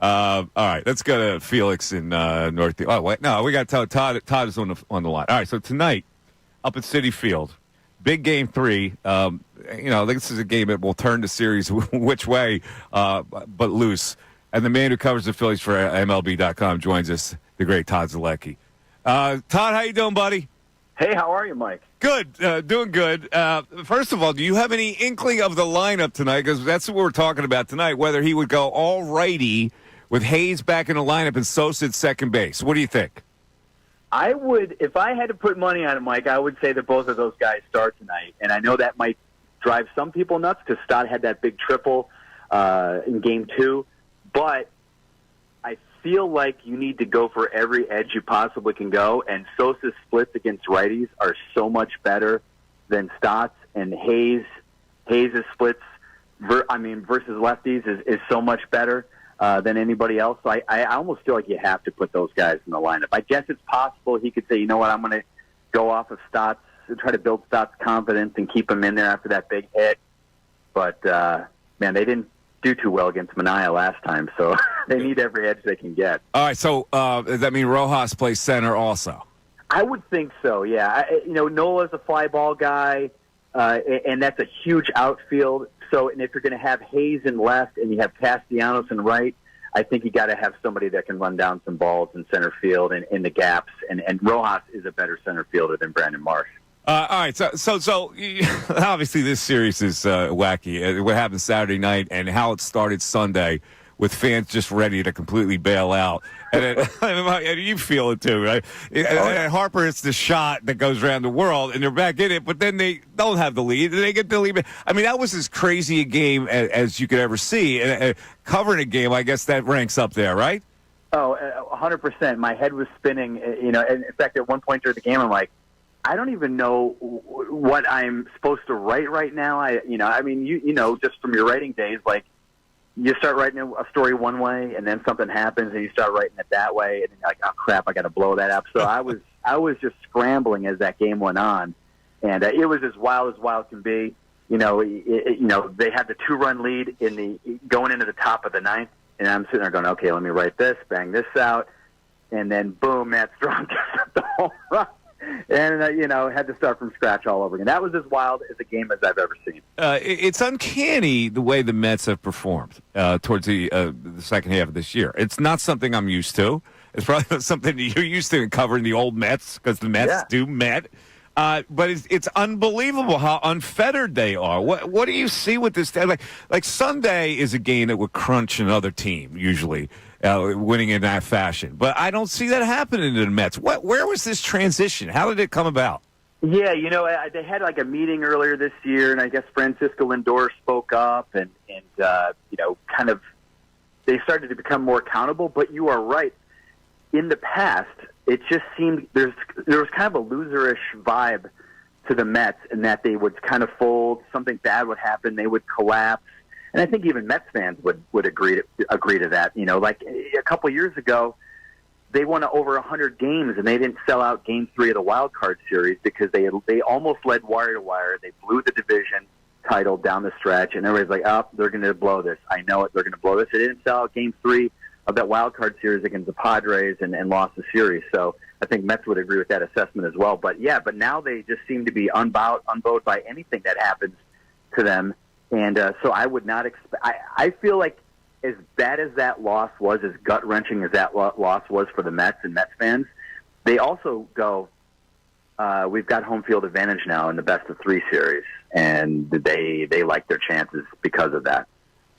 All right, let's go to Felix in North. Oh wait, no, we got Todd. Todd is on the line. All right, so tonight up at Citi Field, big game 3. This is a game that will turn the series which way, but loose. And the man who covers the Phillies for MLB.com joins us, the great Todd Zolecki. Todd, how you doing, buddy? Hey, how are you, Mike? Good, doing good. First of all, do you have any inkling of the lineup tonight? Because that's what we're talking about tonight, whether he would go all righty with Hayes back in the lineup and Sosa at second base. What do you think? I would, if I had to put money on it, Mike, I would say that both of those guys start tonight. And I know that might drive some people nuts because Stott had that big triple in Game 2. But I feel like you need to go for every edge you possibly can go, and Sosa's splits against righties are so much better than Stott's, and Hayes' splits versus lefties is so much better than anybody else. So I almost feel like you have to put those guys in the lineup. I guess it's possible he could say, you know what, I'm going to go off of Stott's and try to build Stott's confidence and keep him in there after that big hit. But, man, they didn't do too well against Manaea last time, so they need every edge they can get. All right, so does that mean Rojas plays center also? I would think so, yeah. Nola's a fly ball guy, and that's a huge outfield. So, and if you're going to have Hayes in left and you have Castellanos in right, I think you got to have somebody that can run down some balls in center field and in the gaps. And Rojas is a better center fielder than Brandon Marsh. All right, so obviously this series is wacky. What happened Saturday night and how it started Sunday with fans just ready to completely bail out. And you feel it too, right? And Harper hits the shot that goes around the world, and they're back in it, but then they don't have the lead, and they get the lead. I mean, that was as crazy a game as you could ever see. And covering a game, I guess that ranks up there, right? Oh, 100%. My head was spinning, and in fact, at one point during the game, I'm like, I don't even know what I'm supposed to write right now. Just from your writing days, like you start writing a story one way, and then something happens, and you start writing it that way, and you're like, oh crap, I got to blow that up. So I was just scrambling as that game went on, and it was as wild can be. They had the 2-run lead going into the top of the 9th, and I'm sitting there going, okay, let me write this, bang this out, and then boom, Matt Strong gets up the home run. And, had to start from scratch all over again. That was as wild as a game as I've ever seen. It's uncanny the way the Mets have performed towards the second half of this year. It's not something I'm used to. It's probably not something that you're used to in covering the old Mets because the Mets do Met. But it's unbelievable how unfettered they are. What do you see with this? Like Sunday is a game that would crunch another team usually. Winning in that fashion. But I don't see that happening to the Mets. Where was this transition? How did it come about? Yeah, they had like a meeting earlier this year, and I guess Francisco Lindor spoke up and kind of they started to become more accountable. But you are right. In the past, it just seemed there was kind of a loserish vibe to the Mets in that they would kind of fold, something bad would happen, they would collapse. And I think even Mets fans would agree to that. Like a couple of years ago, they won over 100 games, and they didn't sell out Game 3 of the wild card series because they almost led wire to wire. They blew the division title down the stretch, and everybody's like, "Oh, they're going to blow this. I know it. They're going to blow this." They didn't sell out Game 3 of that wild card series against the Padres and lost the series. So I think Mets would agree with that assessment as well. But now they just seem to be unbowed by anything that happens to them. And so I would not expect. I feel like as bad as that loss was, as gut wrenching as that loss was for the Mets and Mets fans, they also go, we've got home field advantage now in the best of 3 series, and they like their chances because of that.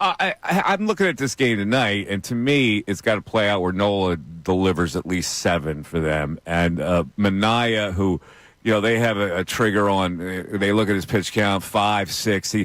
I'm looking at this game tonight, and to me, it's got to play out where Nola delivers at least 7 for them, and Manaea, who they have a trigger on. They look at his pitch count 5, 6.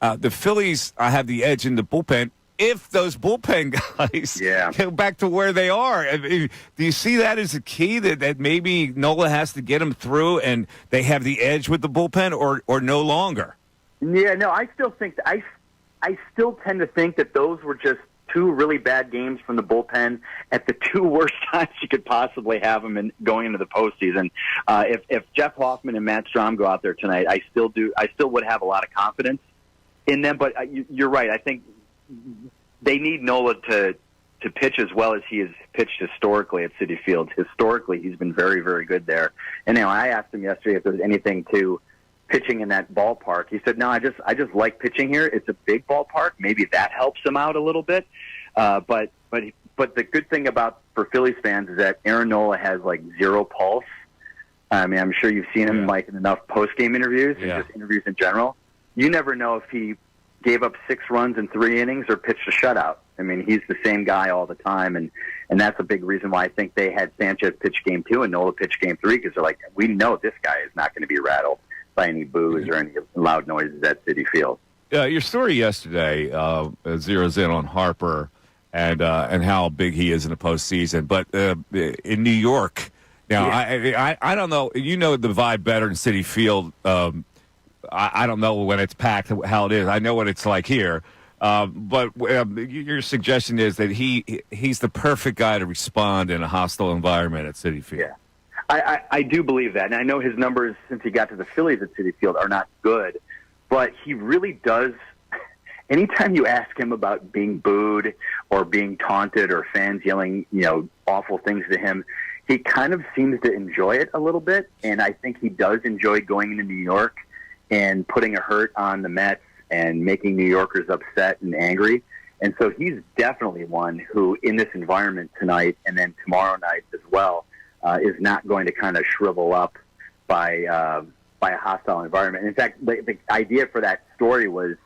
The Phillies have the edge in the bullpen if those bullpen guys go back to where they are. I mean, do you see that as a key that maybe Nola has to get them through and they have the edge with the bullpen or no longer? Yeah, no, I still think I still tend to think that those were just 2 really bad games from the bullpen at the 2 worst times you could possibly have them going into the postseason. If Jeff Hoffman and Matt Strom go out there tonight, I still would have a lot of confidence in them, but you're right. I think they need Nola to to pitch as well as he has pitched historically at Citi Field. Historically, he's been very, very good there. And I asked him yesterday if there was anything to pitching in that ballpark. He said, "No, I just like pitching here. It's a big ballpark. Maybe that helps him out a little bit." But the good thing for Phillies fans is that Aaron Nola has like zero pulse. I mean, I'm sure you've seen him in enough post-game interviews and just interviews in general. You never know if he gave up 6 runs in 3 innings or pitched a shutout. I mean, he's the same guy all the time, and that's a big reason why I think they had Sanchez pitch Game 2 and Nola pitch Game 3, because they're like, we know this guy is not going to be rattled by any boos or any loud noises at Citi Field. Your story yesterday zeroes in on Harper and how big he is in the postseason, but in New York now, I don't know. You know the vibe better in Citi Field. I don't know when it's packed how it is. I know what it's like here. But your suggestion is that he's the perfect guy to respond in a hostile environment at Citi Field. Yeah, I do believe that. And I know his numbers since he got to the Phillies at Citi Field are not good, but he really does. Anytime you ask him about being booed or being taunted or fans yelling, awful things to him, he kind of seems to enjoy it a little bit. And I think he does enjoy going into New York and putting a hurt on the Mets and making New Yorkers upset and angry. And so he's definitely one who, in this environment tonight and then tomorrow night as well, is not going to kind of shrivel up by a hostile environment. In fact, the idea for that story was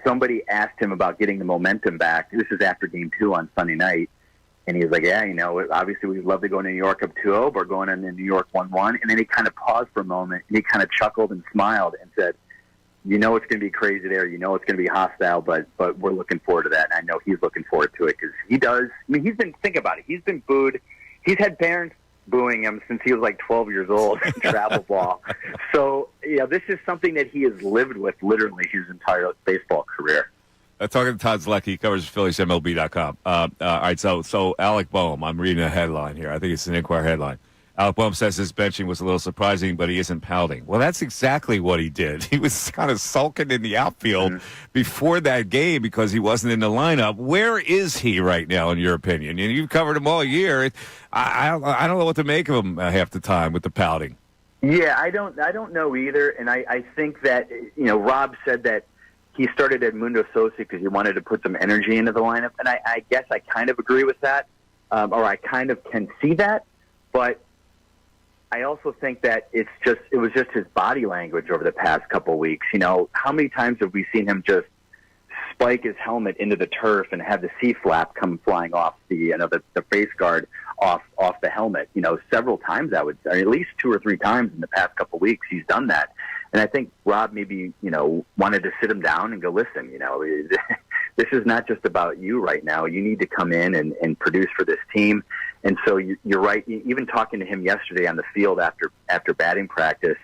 somebody asked him about getting the momentum back. This is after Game 2 on Sunday night. And he was like, obviously we'd love to go to New York up 2-0, but we're going into New York 1-1. And then he kind of paused for a moment, and he kind of chuckled and smiled and said, it's going to be crazy there. It's going to be hostile, but we're looking forward to that. And I know he's looking forward to it because he does. I mean, think about it. He's been booed. He's had parents booing him since he was like 12 years old in travel ball. So, this is something that he has lived with literally his entire baseball career. Talking to Todd Zolecki, he covers PhilliesMLB.com. All right, so Alec Boehm, I'm reading a headline here. I think it's an Inquirer headline. Alec Boehm says his benching was a little surprising, but he isn't pouting. Well, that's exactly what he did. He was kind of sulking in the outfield before that game because he wasn't in the lineup. Where is he right now, in your opinion? And you've covered him all year. I don't know what to make of him half the time with the pouting. Yeah, I don't know either. And I think that, Rob said that he started Edmundo Sosa because he wanted to put some energy into the lineup. And I guess I kind of agree with that, or I kind of can see that. But I also think that it was just his body language over the past couple of weeks. How many times have we seen him just spike his helmet into the turf and have the C-flap come flying off the face guard off the helmet? Several times at least 2 or 3 times in the past couple of weeks he's done that. And I think Rob maybe, wanted to sit him down and go, listen, this is not just about you right now. You need to come in and produce for this team. And so you're right. Even talking to him yesterday on the field after batting practice,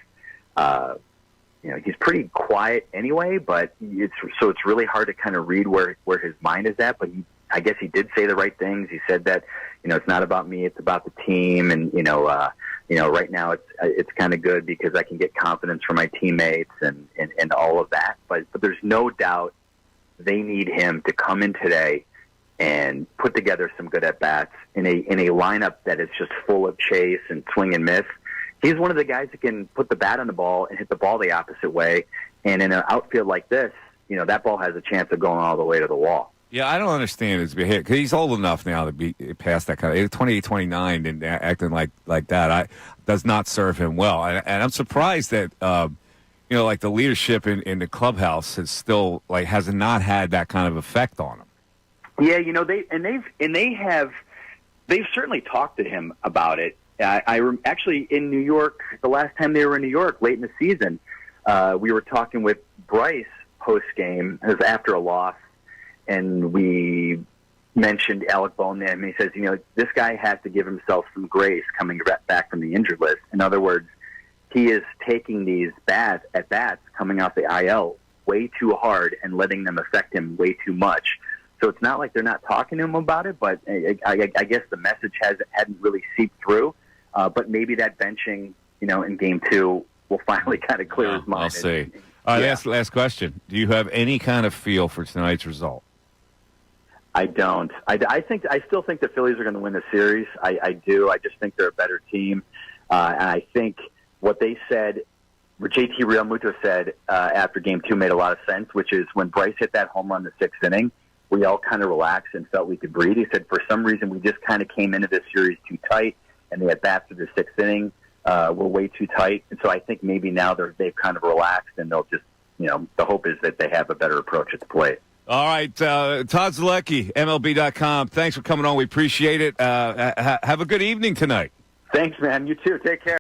he's pretty quiet anyway, but it's really hard to kind of read where his mind is at. But I guess he did say the right things. He said that, it's not about me, it's about the team. And, right now it's kind of good because I can get confidence from my teammates and all of that. But there's no doubt they need him to come in today and put together some good at-bats in a lineup that is just full of chase and swing and miss. He's one of the guys that can put the bat on the ball and hit the ball the opposite way. And in an outfield like this, that ball has a chance of going all the way to the wall. Yeah, I don't understand his behavior because he's old enough now to be past that kind of 28, 29 and acting like that. Does not serve him well. And I'm surprised that, like the leadership in the clubhouse has still has not had that kind of effect on him. Yeah, they've certainly talked to him about it. Actually in New York, the last time they were in New York, late in the season, we were talking with Bryce post game. It was after a loss, and we mentioned Alec Boehm, and he says, this guy has to give himself some grace coming back from the injured list. In other words, he is taking these bats coming off the IL way too hard and letting them affect him way too much. So it's not like they're not talking to him about it, but I guess the message hadn't really seeped through. But maybe that benching, in Game 2 will finally kind of clear his mind. I'll see. Last question. Do you have any kind of feel for tonight's result? I don't. I still think the Phillies are going to win the series. I do. I just think they're a better team. And I think what they said, what JT Realmuto said after Game 2 made a lot of sense, which is when Bryce hit that home run in the 6th inning, we all kind of relaxed and felt we could breathe. He said, for some reason, we just kind of came into this series too tight, and the at-bats of the 6th inning were way too tight. And so I think maybe now they've kind of relaxed, and they'll just, the hope is that they have a better approach at the plate. All right, Todd Zolecki, MLB.com. Thanks for coming on. We appreciate it. Have a good evening tonight. Thanks, man. You too. Take care.